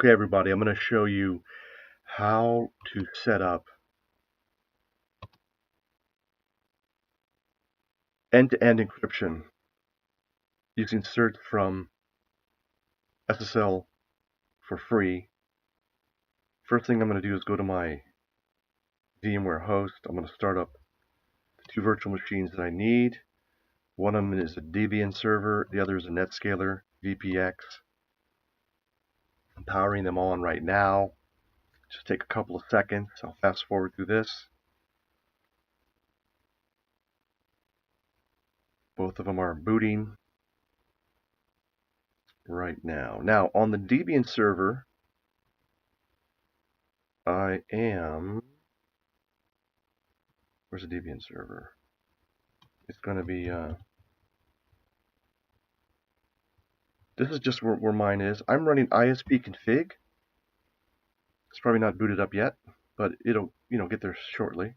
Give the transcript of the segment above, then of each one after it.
Okay, everybody, I'm going to show you how to set up end-to-end encryption using certs from SSL for free. First thing I'm going to do is go to my VMware host. I'm going to start up the two virtual machines that I need. One of them is a Debian server, the other is a NetScaler VPX. I'm powering them on right now. Just take a couple of seconds. I'll fast forward through this. Both of them are booting right now. Now, on the Debian server, I am... Where's the Debian server? It's going to be... this is just where mine is. I'm running ISPConfig. It's probably not booted up yet, but it'll, get there shortly.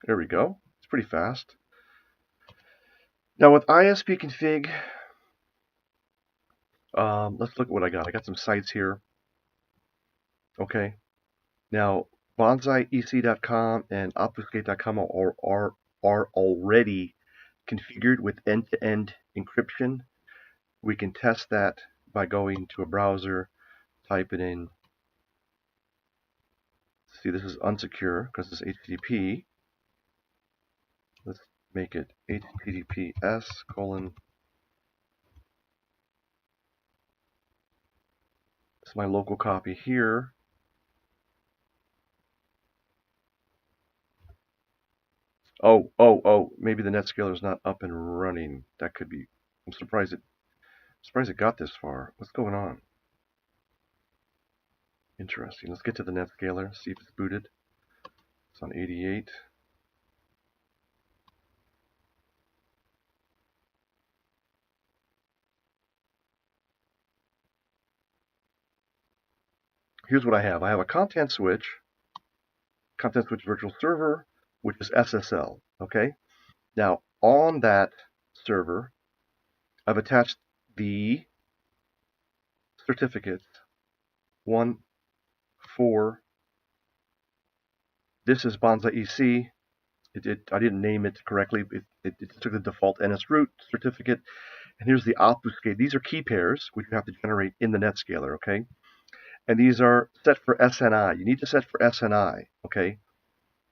There we go. It's pretty fast. Now with ISPConfig, let's look at what I got. I got some sites here. Okay. Now, bonsaiec.com and obfuscate.com are already configured with end-to-end encryption. We can test that by going to a browser, type it in. See, this is unsecure because it's HTTP. Let's make it HTTPS : it's my local copy here. Oh, maybe the NetScaler is not up and running. That could be. I'm surprised it got this far. What's going on? Interesting. Let's get to the NetScaler, see if it's booted. It's on 88. Here's what I have. I have a content switch virtual server, which is SSL. Okay. Now on that server, I've attached the certificates 1, 4. This is bonsaiec. I didn't name it correctly. It took the default NSRoot certificate. And here's the obfuscate. These are key pairs, which you have to generate in the NetScaler, okay? And these are set for SNI. You need to set for SNI, okay?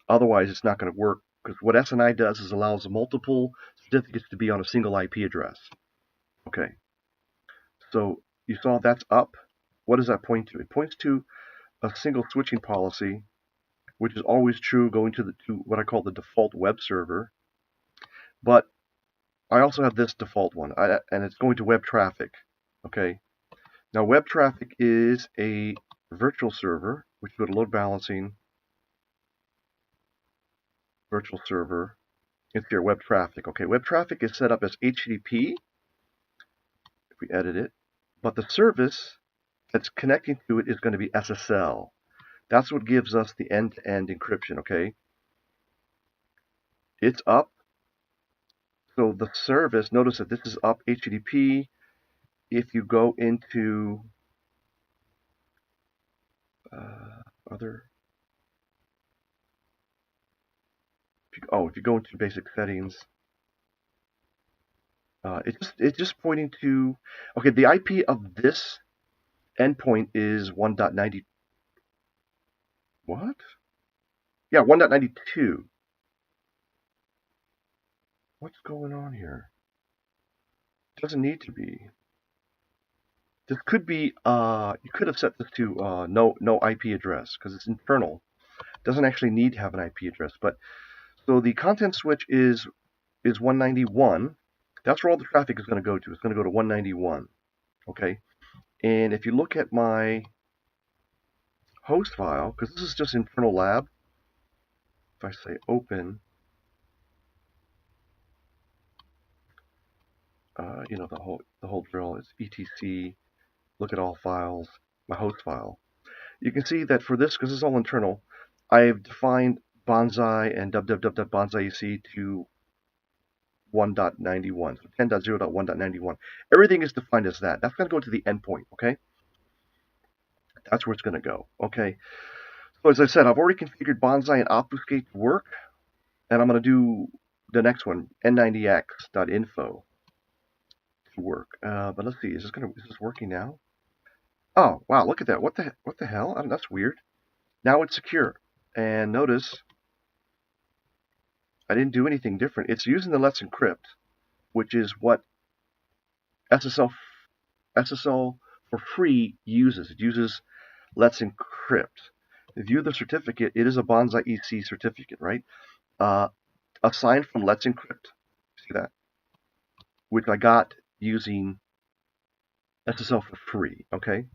Otherwise, it's not going to work, because what SNI does is allows multiple certificates to be on a single IP address. Okay. So you saw that's up. What does that point to? It points to a single switching policy, which is always true going to what I call the default web server. But I also have this default one, and it's going to web traffic. Okay. Now web traffic is a virtual server, which you go to load balancing, virtual server. It's your web traffic. Okay, web traffic is set up as HTTP, if we edit it, but the service that's connecting to it is going to be SSL. That's what gives us the end-to-end encryption, okay? It's up. So the service, notice that this is up HTTP. If you go into if you go into basic settings, it's just pointing to, okay, the IP of this endpoint is 1.90. What? Yeah, 1.92. What's going on here? It doesn't need to be. This could be, you could have set this to no IP address, because it's internal. It doesn't actually need to have an IP address. But so the content switch is 191. That's where all the traffic is going to go to. It's going to go to 191. Okay. And if you look at my host file, because this is just internal lab, if I say open, the whole drill is etc. Look at all files, my host file. You can see that for this, because it's all internal, I've defined bonsai and www.bonsaiec to 1.91. So 10.0.1.91. Everything is defined as that. That's going to go to the endpoint, okay? That's where it's going to go, okay? So as I said, I've already configured Bonsai and Obfuscate to work, and I'm going to do the next one, N90X.info to work. But let's see, is this working now? Oh, wow, look at that. What the hell? That's weird. Now it's secure. And notice I didn't do anything different. It's using the Let's Encrypt, which is what SSL for free uses. It uses Let's Encrypt. View the certificate. It is a Bonsai EC certificate, right? Assigned from Let's Encrypt. See that? Which I got using SSL for free, okay?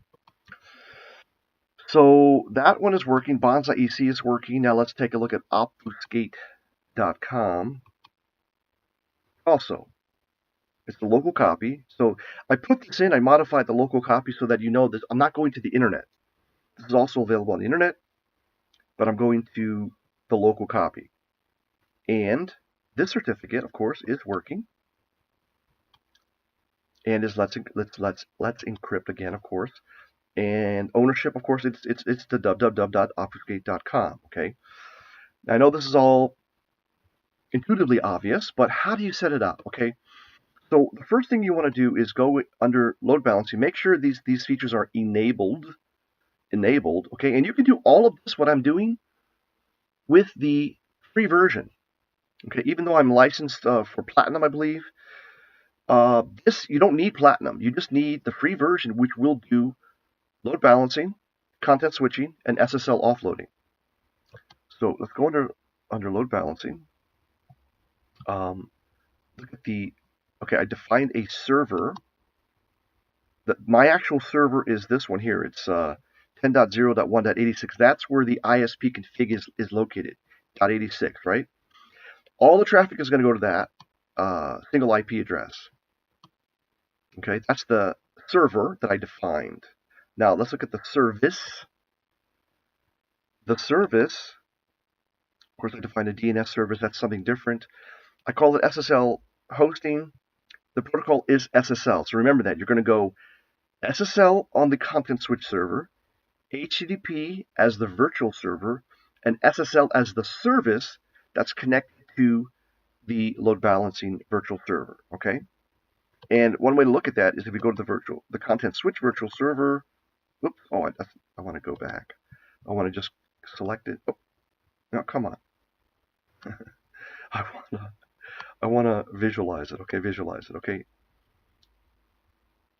So that one is working. Bonsai EC is working. Now let's take a look at obfuscate.com. Also, it's the local copy. So I put this in, I modified the local copy so that you know that I'm not going to the internet. This is also available on the internet, but I'm going to the local copy. And this certificate, of course, is working. And is let's encrypt again, of course. And ownership, of course, it's the www.obfuscate.com. Okay. Now, I know this is all intuitively obvious, but how do you set it up? Okay. So the first thing you want to do is go under load balancing. Make sure these features are enabled. Okay. And you can do all of this, what I'm doing, with the free version. Okay. Even though I'm licensed for Platinum, I believe. This, you don't need Platinum. You just need the free version, which will do load balancing, content switching, and SSL offloading. So let's go under load balancing. Look at okay, I defined a server. My actual server is this one here. It's 10.0.1.86. That's where the ISPConfig is located, .86, right? All the traffic is going to go to that single IP address. Okay, that's the server that I defined. Now, let's look at the service. The service, of course, I defined a DNS service. That's something different. I call it SSL hosting. The protocol is SSL. So remember that. You're going to go SSL on the content switch server, HTTP as the virtual server, and SSL as the service that's connected to the load balancing virtual server. Okay? And one way to look at that is if we go to the content switch virtual server. Oops, oh, I want to go back. I want to just select it. Oh, no, come on. I want to visualize it. Okay, visualize it. Okay.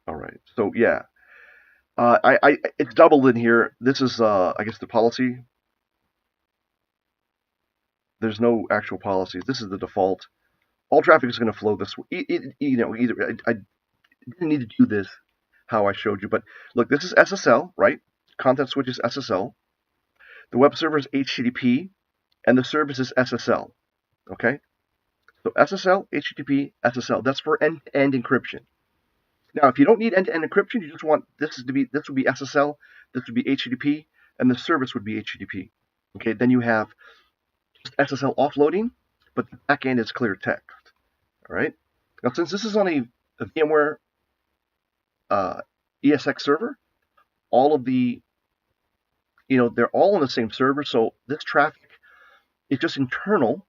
All right. So yeah, it's doubled in here. This is I guess the policy. There's no actual policies. This is the default. All traffic is going to flow this way. Either I didn't need to do this how I showed you, but look, this is SSL, right? Content switch is SSL. The web server is HTTP, and the service is SSL. Okay, so SSL, HTTP, SSL. That's for end-to-end encryption. Now, if you don't need end-to-end encryption, you just want this would be SSL, this would be HTTP, and the service would be HTTP. Okay, then you have just SSL offloading, but the back end is clear text. All right. Now, since this is on a VMware ESX server, all of the, they're all on the same server, so this traffic is just internal,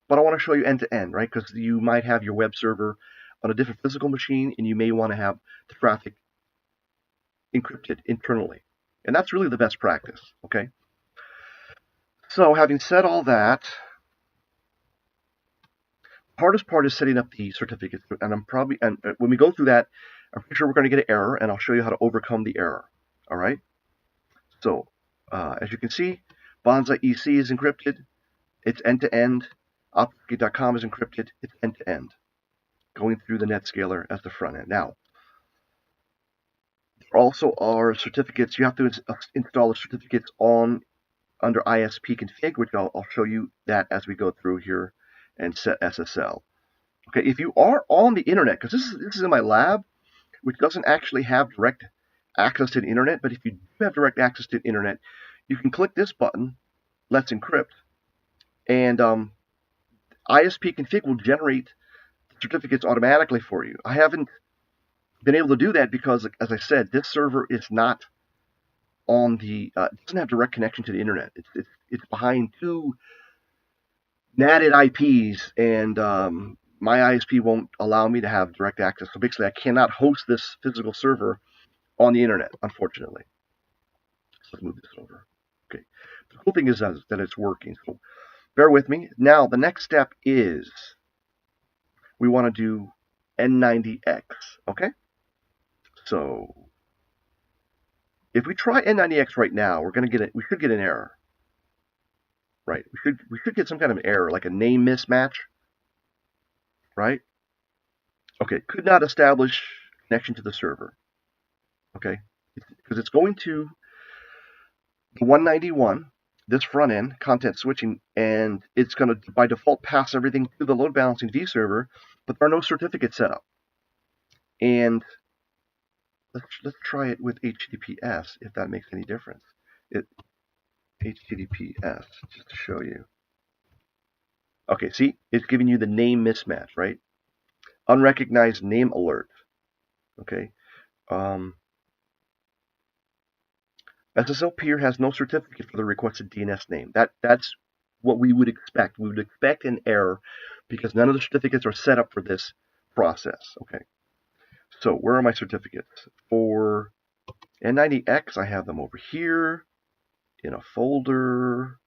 but I want to show you end-to-end, right? Because you might have your web server on a different physical machine, and you may want to have the traffic encrypted internally. And that's really the best practice, okay? So having said all that, the hardest part is setting up the certificates, and when we go through that, I'm pretty sure we're going to get an error, and I'll show you how to overcome the error, all right? So, as you can see, Bonsai EC is encrypted. It's end-to-end. Obfuscate.com is encrypted. It's end-to-end, going through the NetScaler as the front end. Now, there also are certificates. You have to install the certificates under ISPConfig, which I'll show you that as we go through here and set SSL. Okay, if you are on the internet, because this is in my lab, which doesn't actually have direct access to the internet, but if you do have direct access to the internet, you can click this button, Let's Encrypt, and ISPConfig will generate the certificates automatically for you. I haven't been able to do that because, as I said, this server is not on the, it doesn't have direct connection to the internet. It's behind two NATed IPs, and my ISP won't allow me to have direct access. So basically, I cannot host this physical server on the internet, unfortunately. So let's move this over. Okay. The cool thing is that it's working. So bear with me. Now, the next step is we want to do N90X. Okay. So if we try N90X right now, we're going to get it. We should get an error. Right. We should get some kind of error, like a name mismatch. Right. Okay. Could not establish connection to the server. Okay. Because it's going to the 191, this front end, content switching, and it's going to, by default, pass everything to the load balancing V server, but there are no certificates set up. And let's try it with HTTPS, if that makes any difference. HTTPS, just to show you. Okay, see, it's giving you the name mismatch, right? Unrecognized name alert. Okay. SSL peer has no certificate for the requested DNS name. That's what we would expect. We would expect an error because none of the certificates are set up for this process. Okay. So where are my certificates? For N90X, I have them over here in a folder.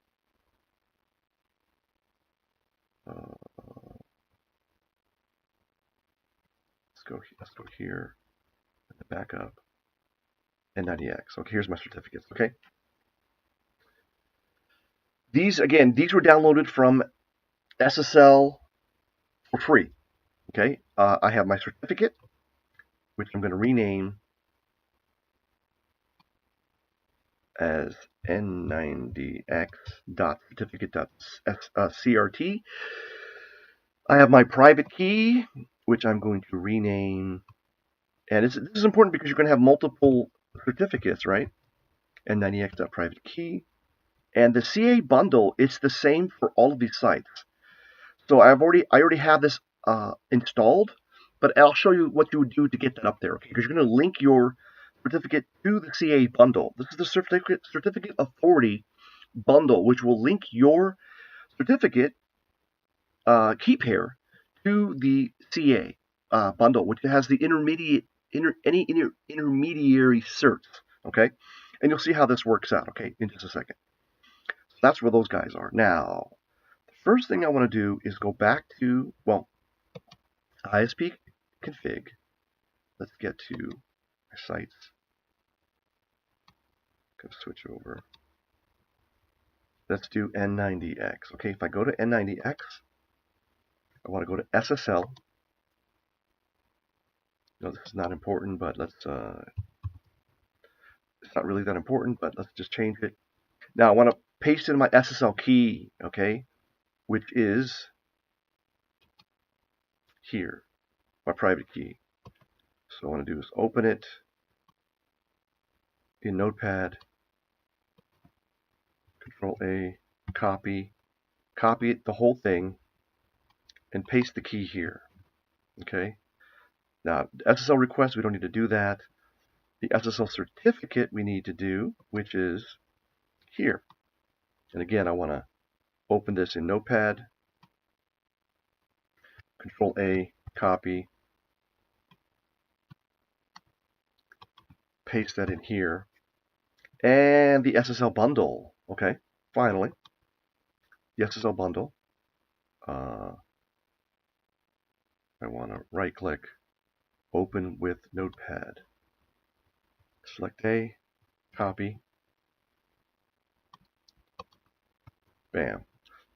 Let's go here and the backup. N90X. Okay, here's my certificates. Okay. These were downloaded from SSL for free. Okay. I have my certificate, which I'm going to rename as N90X.certificate.crt. I have my private key, which I'm going to rename, and this is important because you're going to have multiple certificates, right? N90X.private key. And the CA bundle, it's the same for all of these sites. So I already have this installed, but I'll show you what you would do to get that up there, okay? Because you're going to link your certificate to the CA bundle. This is the certificate authority bundle, which will link your certificate key pair to the CA bundle, which has the intermediary certs, okay? And you'll see how this works out, okay, in just a second. So that's where those guys are. Now, the first thing I want to do is go back to, well, ISPConfig. Let's get to our sites. Go switch over. Let's do N90X. Okay, if I go to N90X, I want to go to SSL. No, this is not important, but let's, it's not really that important, but let's just change it. Now I want to paste in my SSL key, okay, which is here, my private key. So what I want to do is open it in Notepad, Control A, copy it, the whole thing, and paste the key here, okay. Now, SSL request, we don't need to do that. The SSL certificate we need to do, which is here. And again, I want to open this in Notepad, Control A, copy, paste that in here, and the SSL bundle. Okay, finally, the SSL bundle. I want to right-click, open with Notepad. Select A, copy, bam.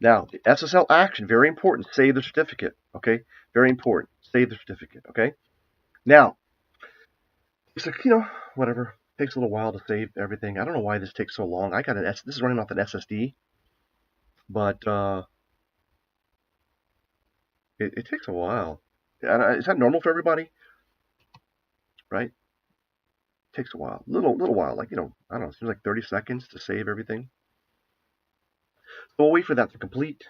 Now, the SSL action, very important, save the certificate, okay? Very important, save the certificate, okay? Now, it's like, whatever, takes a little while to save everything. I don't know why this takes so long. This is running off an SSD, but it takes a while. Is that normal for everybody? Right? It takes a while, little while, like, I don't know, it seems like 30 seconds to save everything. So we'll wait for that to complete.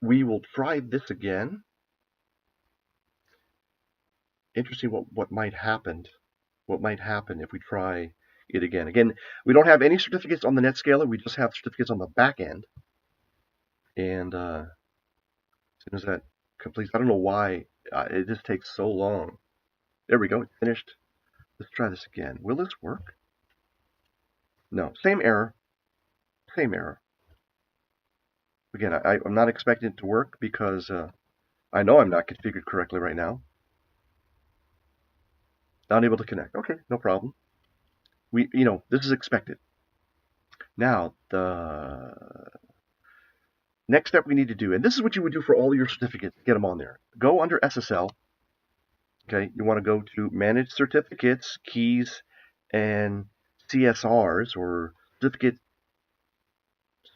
we will try this again. Interesting what might happen. What might happen if we try it again. Again, we don't have any certificates on the NetScaler. We just have certificates on the back end. And as soon as that completes, I don't know why it just takes so long. There we go. It's finished. Let's try this again. Will this work? No. Same error. Same error. Again, I'm not expecting it to work because I know I'm not configured correctly right now. Not able to connect. Okay, no problem. This is expected. Now, the next step we need to do, and this is what you would do for all your certificates, get them on there. Go under SSL. Okay, you want to go to Manage Certificates, Keys, and CSRs, or Certificate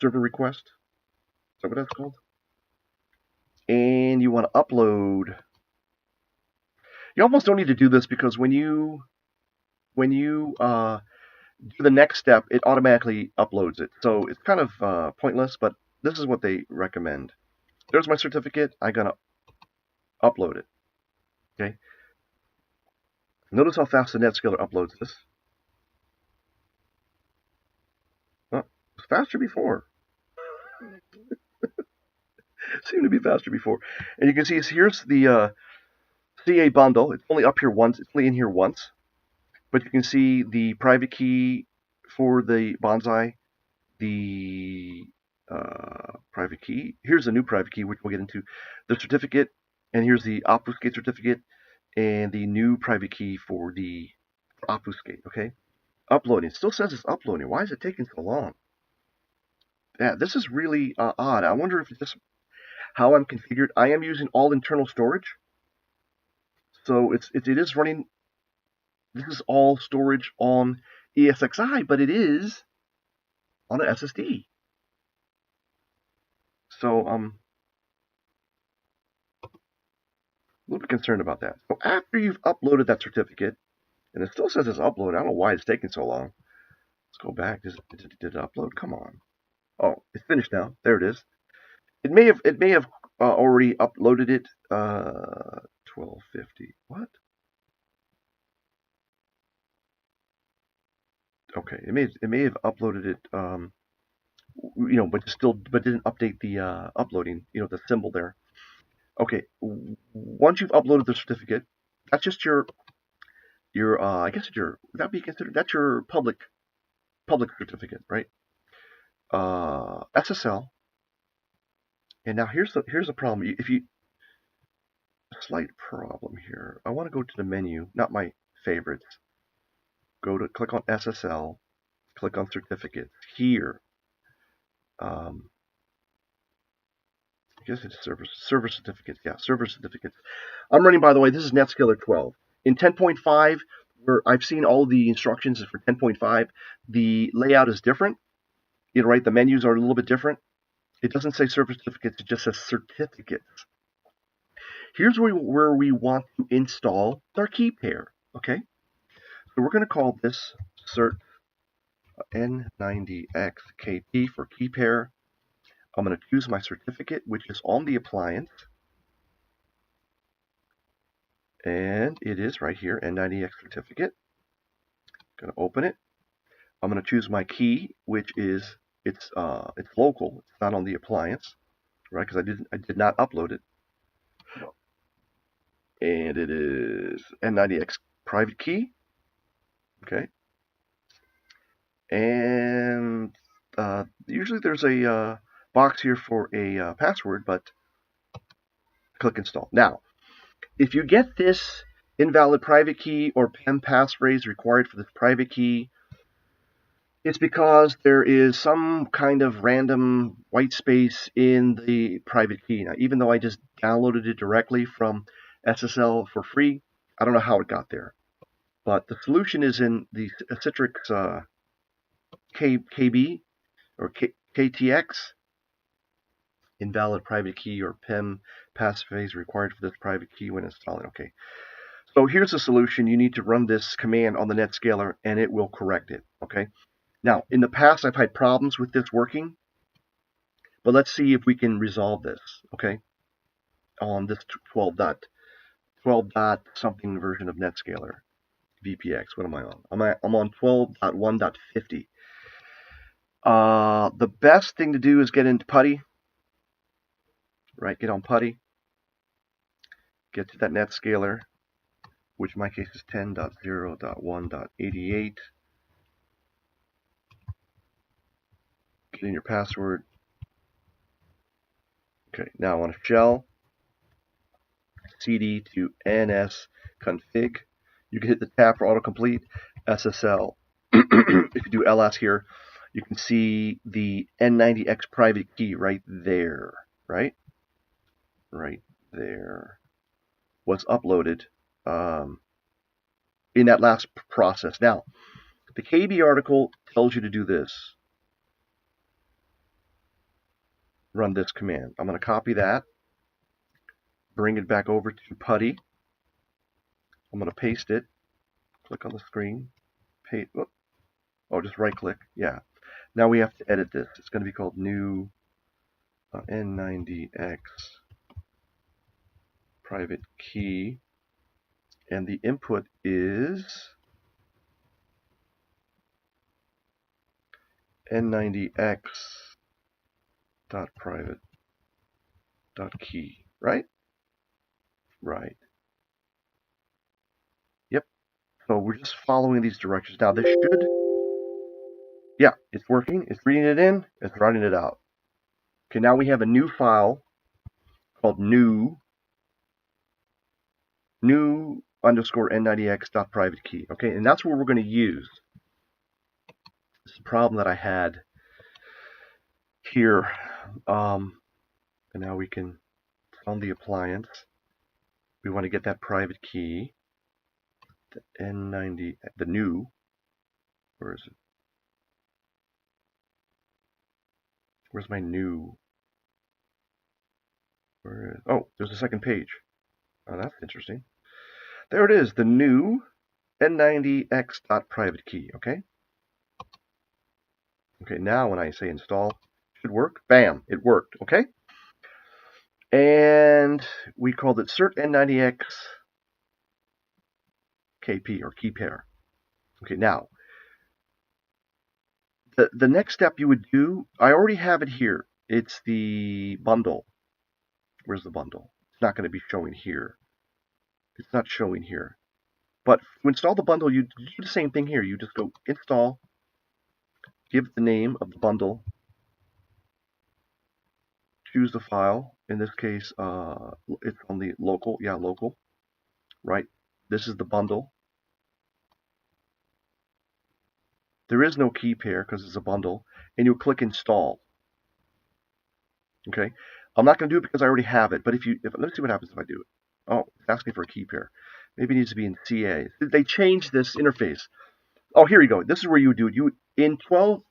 Server Request. Is that what that's called? And you want to upload. You almost don't need to do this because when you do the next step, it automatically uploads it. So it's kind of pointless, but this is what they recommend. There's my certificate. I'm going to upload it. Okay. Notice how fast the NetScaler uploads this. Oh, it was faster before. Seemed to be faster before. And you can see here's the CA bundle. It's only up here once. It's only in here once. But you can see the private key for the Bonsai, the private key. Here's a new private key, which we'll get into. The certificate, and here's the obfuscate certificate, and the new private key for the obfuscate. Okay, uploading. It still says it's uploading. Why is it taking so long? Yeah, this is really odd. I wonder if it's just how I'm configured. I am using all internal storage, so it is running. This is all storage on ESXi, but it is on an SSD. So I'm a little bit concerned about that. So after you've uploaded that certificate, and it still says it's uploaded, I don't know why it's taking so long. Let's go back. Did it upload? Come on. Oh, it's finished now. There it is. It may have already uploaded it. 1250. What? Okay, it may have uploaded it. But didn't update the uploading. The symbol there. Okay, once you've uploaded the certificate, that's just your I guess would that be considered, that's your public certificate, right? SSL. And now here's the problem. A slight problem here. I want to go to the menu, not my favorites. Click on SSL, click on certificates here. I guess it's server certificates. Yeah, server certificates. I'm running, by the way, this is NetScaler 12. In 10.5, where I've seen all the instructions for 10.5, the layout is different. Right? The menus are a little bit different. It doesn't say server certificates, it just says certificates. Here's where we want to install our key pair. Okay? So we're going to call this cert N90X KP for key pair. I'm going to choose my certificate, which is on the appliance. And it is right here, N90X certificate. I'm going to open it. I'm going to choose my key, which is it's local. It's not on the appliance, right? Because I did not upload it. And it is N90X private key. Okay. And usually there's a box here for a password, but click install. Now, if you get this invalid private key or PEM passphrase required for this private key, it's because there is some kind of random white space in the private key. Now, even though I just downloaded it directly from SSL for free, I don't know how it got there. But the solution is in the Citrix KB or KTX. Invalid private key or PEM passphrase required for this private key when installing. Okay. So here's the solution. You need to run this command on the NetScaler and it will correct it. Okay. Now, in the past, I've had problems with this working, But let's see if we can resolve this, okay, on this 12 dot something version of NetScaler. VPX, what am I on? I'm on 12.1.50. The best thing to do is get into PuTTY, right? Get on PuTTY, get to that NetScaler, which in my case is 10.0.1.88. Get in your password. Okay, now I want to shell cd to NSConfig. You can hit the tab for autocomplete. SSL. If you do ls here, you can see the N90X private key right there, right? Right there. Was uploaded in that last process. Now, the KB article tells you to do this. Run this command. I'm going to copy that, bring it back over to PuTTY. I'm going to paste it. Click on the screen. Paste. Oh, just right click. Yeah. Now we have to edit this. It's going to be called new N90X private key. And the input is N90X dot private dot key, right? Right. Yep. So we're just following these directions. Now this should, yeah, it's working. It's reading it in. It's writing it out. Okay, now we have a new file called new underscore N90X dot private key. Okay, and that's what we're going to use. This is a problem that I had here. And now we can, on the appliance, we want to get that private key, the N90, the new, where is it? Where's my new? Where is, oh, there's a second page. Oh, that's interesting. There it is, the new N90X dot private key, okay? Okay, now when I say install, it should work. Bam, it worked, okay? And we called it cert N90X KP or key pair. Okay, now the next step you would do, I already have it here. It's the bundle. Where's the bundle? It's not going to be showing here. It's not showing here. But to install the bundle, you do the same thing here. You just go install, give the name of the bundle, choose the file. In this case, it's on the local. Yeah, local. Right. This is the bundle. There is no key pair because it's a bundle. And you'll click install. Okay. I'm not going to do it because I already have it. But let's see what happens if I do it. Oh, it's asking for a key pair. Maybe it needs to be in CA. They changed this interface. Oh, here you go. This is where you would do it. You in 12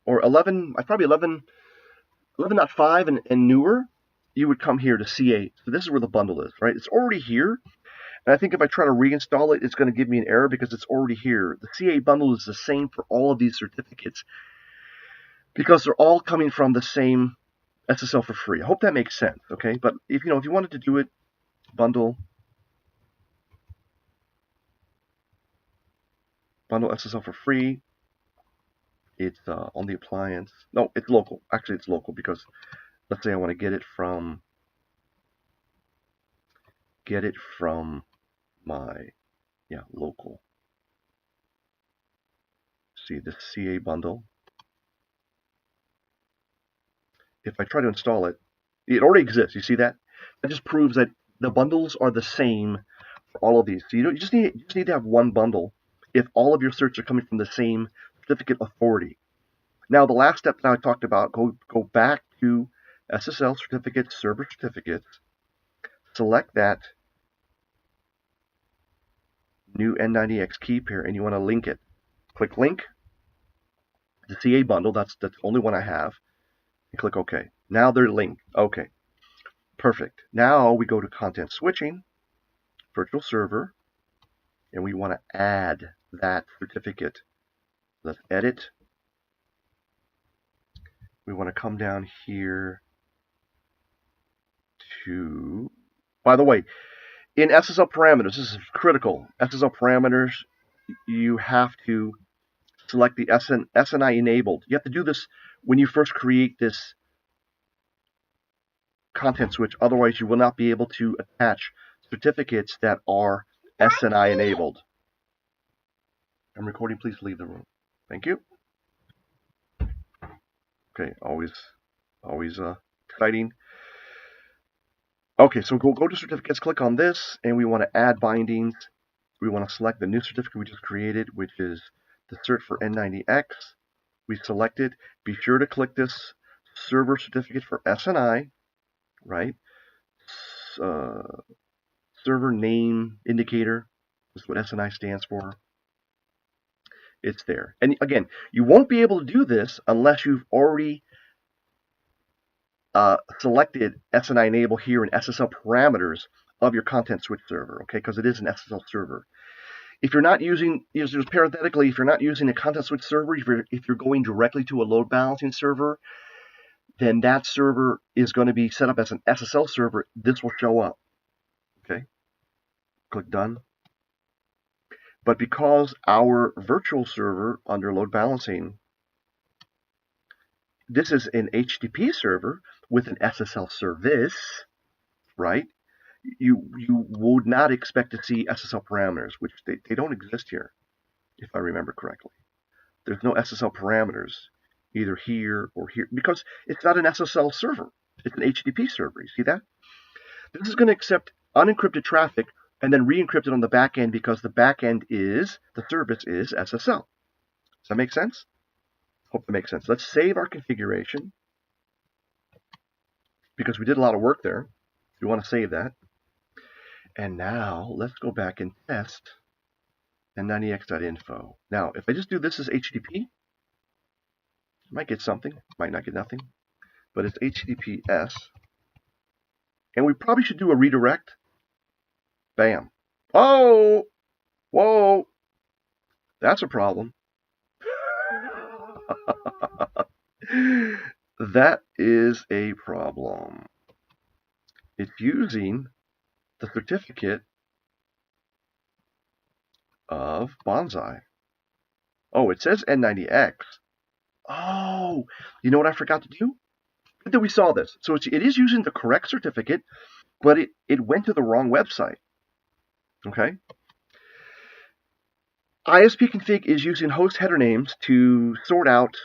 or 11, probably 11.5 and newer, you would come here to CA. So this is where the bundle is, right? It's already here. And I think if I try to reinstall it, it's going to give me an error because it's already here. The CA bundle is the same for all of these certificates because they're all coming from the same SSL for free. I hope that makes sense, okay? But if you wanted to do it, bundle SSL for free. It's on the appliance. No, it's local. Actually, it's local because let's say I want to get it from my local. See the CA bundle. If I try to install it, it already exists. You see that? That just proves that the bundles are the same for all of these. So you just need to have one bundle if all of your certs are coming from the same certificate authority. Now, the last step that I talked about, go back to SSL certificates, server certificates, select that new N90X key pair, and you want to link it. Click link, the CA bundle, that's the only one I have, and click OK. Now they're linked. OK, perfect. Now we go to content switching, virtual server, and we want to add that certificate. Let's edit. we want to come down here to, by the way, in SSL parameters, this is critical. SSL parameters, you have to select the SNI enabled. You have to do this when you first create this content switch. Otherwise, you will not be able to attach certificates that are SNI enabled. I'm recording. Please leave the room. Thank you. Okay, always exciting. Okay, so we'll go to certificates, click on this, and we want to add bindings. We want to select the new certificate we just created, which is the cert for N90X. We select it. Be sure to click this server certificate for SNI, right? Server name indicator is what SNI stands for. It's there. And again, you won't be able to do this unless you've already selected SNI enable here in SSL parameters of your content switch server, okay? Because it is an SSL server. If you're not using, just parenthetically, if you're not using a content switch server, if you're going directly to a load balancing server, then that server is going to be set up as an SSL server. This will show up, okay? Click done. But because our virtual server under load balancing, this is an HTTP server with an SSL service, right? You would not expect to see SSL parameters, which they don't exist here, if I remember correctly. There's no SSL parameters either here or here because it's not an SSL server. It's an HTTP server. You see that? This is going to accept unencrypted traffic and then re-encrypt it on the back end because the back end is, the service is SSL. Does that make sense? Hope that makes sense. Let's save our configuration because we did a lot of work there. We want to save that. And now let's go back and test N90X.info. Now, if I just do this as HTTP, I might get something, might not get nothing, but it's HTTPS. And we probably should do a redirect. Bam. Oh, whoa, that's a problem. That is a problem. It's using the certificate of Bonsai. Oh, it says N90X. Oh, you know what I forgot to do? Good that we saw this. So it is using the correct certificate, but it went to the wrong website. Okay? ISPConfig is using host header names to sort out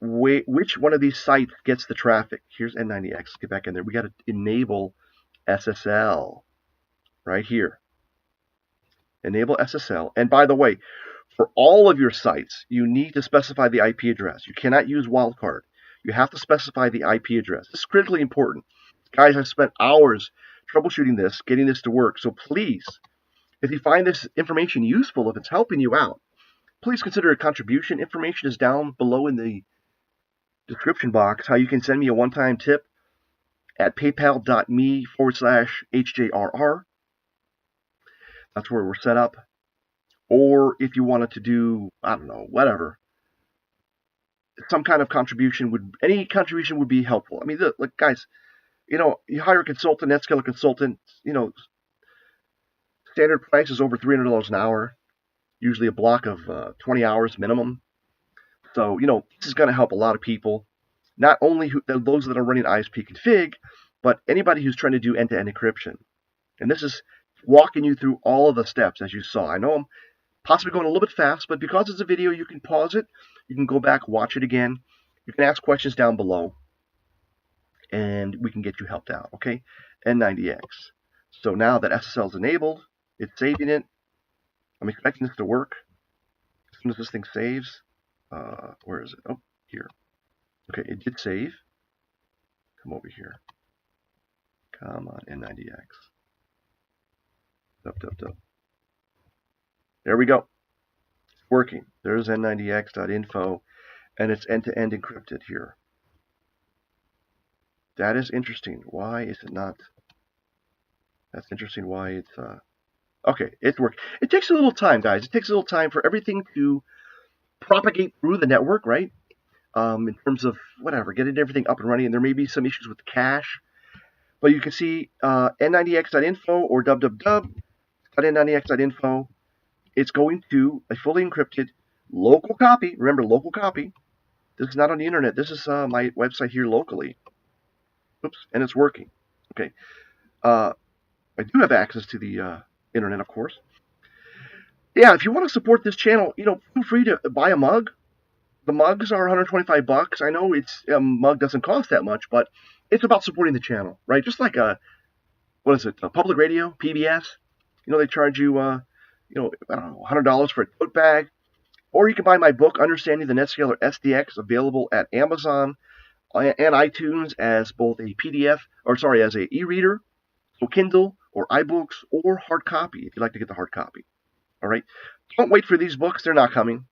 which one of these sites gets the traffic. Here's N90X. Let's get back in there. We got to enable SSL right here. Enable SSL. And by the way, for all of your sites, you need to specify the IP address. You cannot use wildcard. You have to specify the IP address. This is critically important. Guys, I've spent hours troubleshooting this, getting this to work. So please, if you find this information useful, if it's helping you out, please consider a contribution. Information is down below in the description box how you can send me a one-time tip at paypal.me/HJRR. That's where we're set up. Or if you wanted to do, I don't know, whatever, some kind of contribution any contribution would be helpful. I mean, look, guys, you hire a consultant, NetScaler consultant, standard price is over $300 an hour, usually a block of 20 hours minimum. So, this is going to help a lot of people, not only those that are running ISPConfig, but anybody who's trying to do end-to-end encryption. And this is walking you through all of the steps, as you saw. I know I'm possibly going a little bit fast, but because it's a video, you can pause it. You can go back, watch it again. You can ask questions down below, and we can get you helped out, okay? N90X. So now that SSL is enabled, it's saving it. I'm expecting this to work. As soon as this thing saves, where is it? Oh, here. Okay, it did save. Come over here. Come on, N90X. Up. There we go. It's working. There's N90X.info, and it's end-to-end encrypted here. That is interesting. Why is it not? That's interesting why it's... Okay, it's working. It takes a little time, guys. It takes a little time for everything to propagate through the network, right? in terms of whatever, getting everything up and running. And there may be some issues with the cache. But you can see N90X.info or www.n90x.info. It's going to a fully encrypted local copy. Remember, local copy. This is not on the internet. This is my website here locally. Oops, and it's working. Okay. I do have access to the internet, of course. Yeah, if you want to support this channel, feel free to buy a mug. The mugs are $125. I know it's mug doesn't cost that much, but it's about supporting the channel, right? Just like a public radio, PBS. They charge you, I don't know, $100 for a tote bag. Or you can buy my book, Understanding the NetScaler SDX, available at Amazon and iTunes as both a PDF, as a e-reader, so Kindle or iBooks, or hard copy if you'd like to get the hard copy. All right. Don't wait for these books; they're not coming.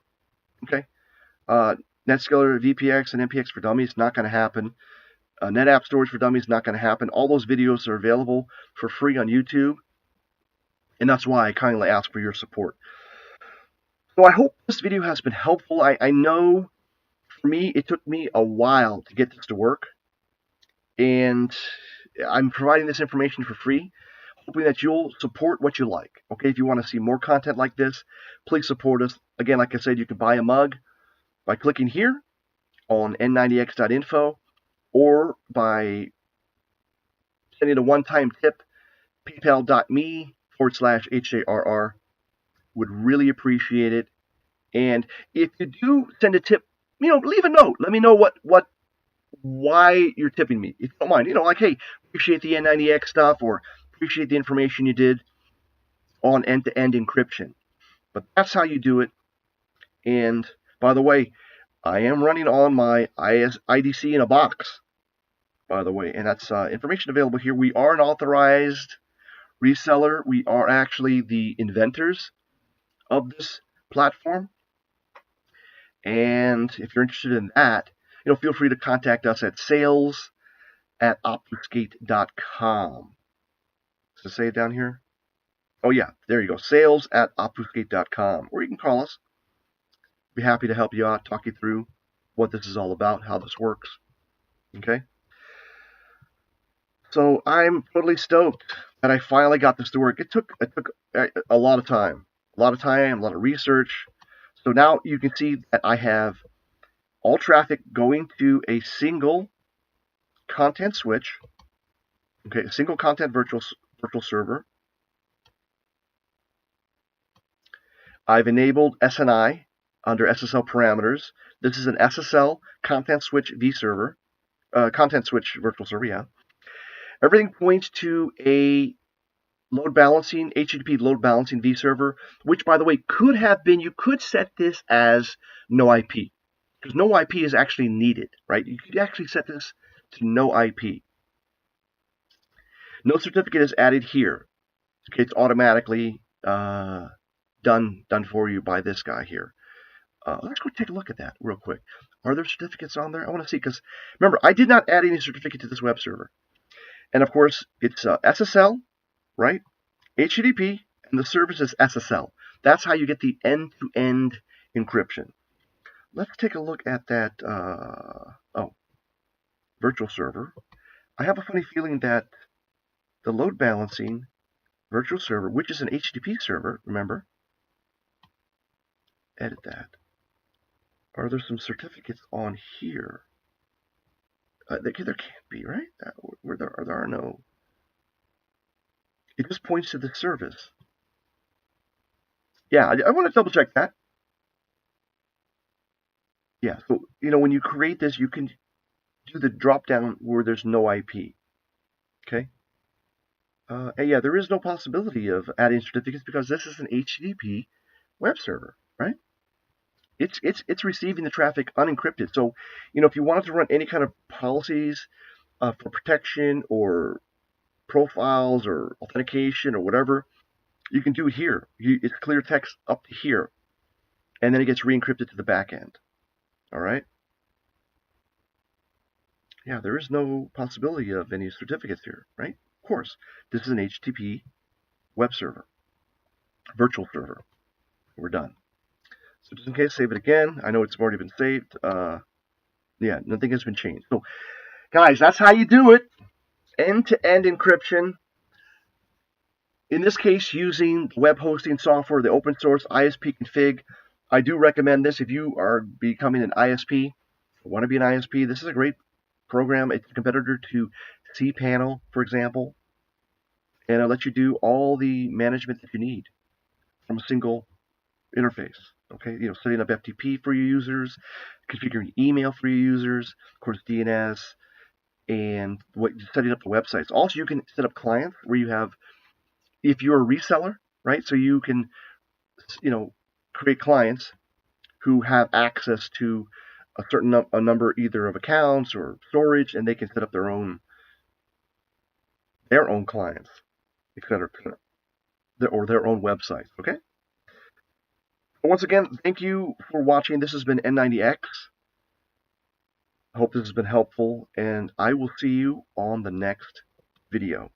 Okay. NetScaler VPX and NPX for Dummies, not going to happen. NetApp storage for Dummies, not going to happen. All those videos are available for free on YouTube, and that's why I kindly ask for your support. So I hope this video has been helpful. I know for me, it took me a while to get this to work, and I'm providing this information for free, hoping that you'll support what you like. Okay, if you want to see more content like this, please support us. Again, like I said, you can buy a mug by clicking here on N90X.info or by sending a one-time tip, paypal.me/HJRR. Would really appreciate it. And if you do send a tip, leave a note. Let me know why you're tipping me. If you don't mind, like, hey, appreciate the N90X stuff, or appreciate the information you did on end-to-end encryption. But that's how you do it. And by the way, I am running on my IDC in a box, by the way, and that's information available here. We are an authorized reseller. We are actually the inventors of this platform. And if you're interested in that, feel free to contact us at sales@obfuscate.com. Does it say it down here? Oh, yeah, there you go. sales@obfuscate.com. Or you can call us. Be happy to help you out, talk you through what this is all about, how this works. Okay? So I'm totally stoked that I finally got this to work. It took a lot of time. A lot of research. So now you can see that I have all traffic going to a single content switch. Okay, a single content virtual server. I've enabled SNI under SSL parameters. This is an SSL content switch virtual server, yeah. Everything points to a load balancing, HTTP load balancing vServer, which, by the way, you could set this as no IP, because no IP is actually needed, right? You could actually set this to no IP. No certificate is added here. Okay, it's automatically done for you by this guy here. Let's go take a look at that real quick. Are there certificates on there? I want to see, because remember, I did not add any certificate to this web server. And of course, it's SSL, right? HTTP, and the service is SSL. That's how you get the end-to-end encryption. Let's take a look at that virtual server. I have a funny feeling that the load balancing virtual server, which is an HTTP server, remember, edit that. Are there some certificates on here? There can't be, right? There are no. It just points to the service. Yeah, I want to double check that. Yeah, so, when you create this, you can do the drop down where there's no IP. Okay? And yeah, there is no possibility of adding certificates because this is an HTTP web server, right? It's receiving the traffic unencrypted. So, if you wanted to run any kind of policies for protection or profiles or authentication or whatever, you can do it here. It's clear text up to here, and then it gets re-encrypted to the back end. All right? Yeah, there is no possibility of any certificates here, right? Of course, this is an HTTP web server, virtual server. We're done. So just in case, save it again. I know it's already been saved. Yeah, nothing has been changed. So, guys, that's how you do it. End-to-end encryption. In this case, using web hosting software, the open source ISPConfig. I do recommend this if you are becoming an ISP, want to be an ISP. This is a great program. It's a competitor to cPanel, for example, and it'll let you do all the management that you need from a single interface. Okay, setting up FTP for your users, configuring email for your users, of course DNS, and setting up the websites. Also, you can set up clients where you have, if you're a reseller, right? So you can, create clients who have access to a certain a number either of accounts or storage, and they can set up their own clients, etc., or their own websites. Okay. Once again, thank you for watching. This has been N90X. I hope this has been helpful, and I will see you on the next video.